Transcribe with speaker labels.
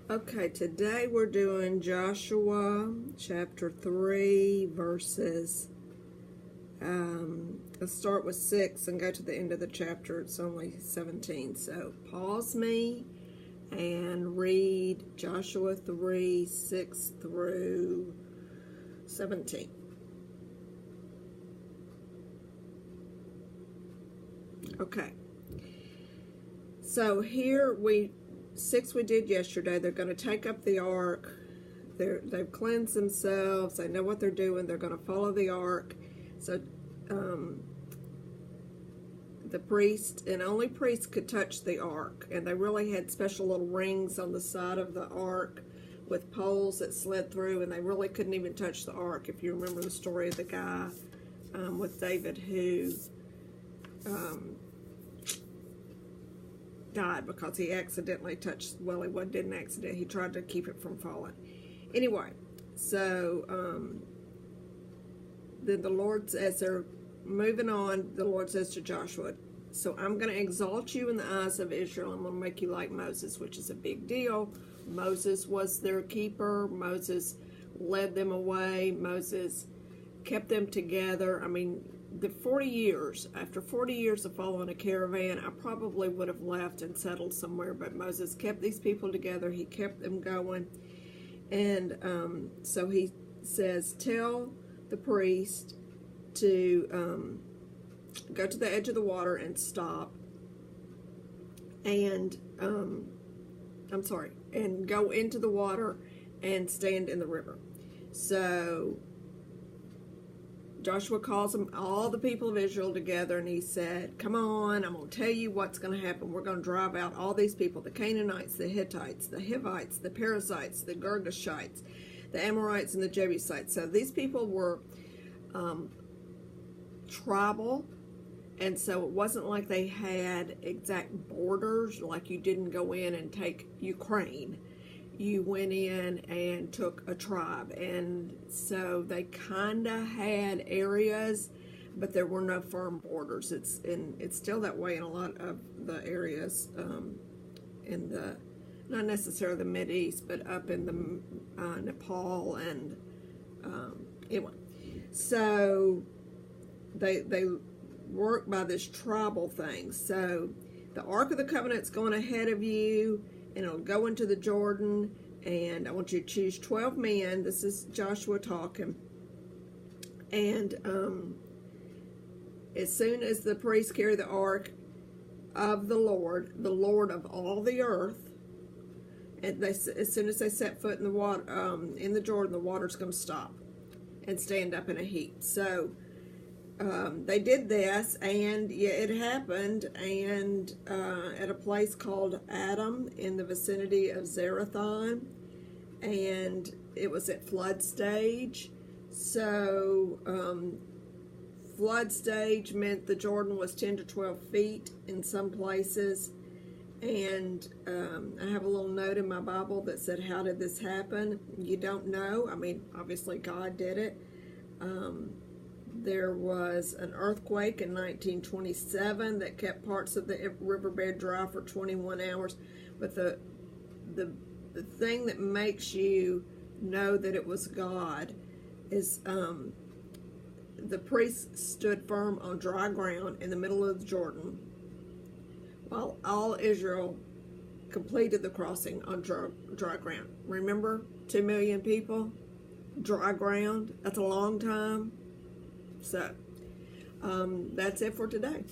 Speaker 1: Okay, today we're doing Joshua chapter 3 verses, let's start with 6 and go to the end of the chapter. It's only 17, so pause me and read Joshua 3, 6 through 17. Okay, so here 6 we did yesterday. They're going to take up the ark. They've cleansed themselves. They know what they're doing. They're going to follow the ark. So the priest, and only priests could touch the ark. And they really had special little rings on the side of the ark with poles that slid through, and they really couldn't even touch the ark. If you remember the story of the guy with David who died because he accidentally touched, well, he didn't accident, he tried to keep it from falling. Anyway, so then the Lord, as they're moving on, the Lord says to Joshua, so I'm going to exalt you in the eyes of Israel. I'm going to make you like Moses, which is a big deal. Moses was their keeper. Moses led them away. Moses kept them together. I mean, after 40 years of following a caravan, I probably would have left and settled somewhere, but Moses kept these people together. He kept them going. And so he says, tell the priest to go to the edge of the water and stop, and and go into the water and stand in the river. So Joshua calls them, all the people of Israel together, and he said, come on, I'm going to tell you what's going to happen. We're going to drive out all these people, the Canaanites, the Hittites, the Hivites, the Perizzites, the Girgashites, the Amorites, and the Jebusites. So these people were tribal, and so it wasn't like they had exact borders, like you didn't go in and take Ukraine. You went in and took a tribe, and so they kind of had areas, but there were no firm borders. It's still that way in a lot of the areas in the, not necessarily the Mideast, but up in the Nepal and anyway. So they work by this tribal thing. So the Ark of the Covenant's going ahead of you, and it'll go into the Jordan, and I want you to choose 12 men. This is Joshua talking. And as soon as the priests carry the ark of the Lord of all the earth, and as soon as they set foot in the water, in the Jordan, the water's going to stop and stand up in a heap. So they did this, and yeah, it happened, and at a place called Adam in the vicinity of Zarethan, and it was at flood stage. So flood stage meant the Jordan was 10 to 12 feet in some places, and I have a little note in my Bible that said, how did this happen? You don't know. I mean, obviously God did it. There was an earthquake in 1927 that kept parts of the riverbed dry for 21 hours. But the thing that makes you know that it was God is the priests stood firm on dry ground in the middle of the Jordan while all Israel completed the crossing on dry ground. Remember, 2 million people, dry ground, that's a long time. So, that's it for today.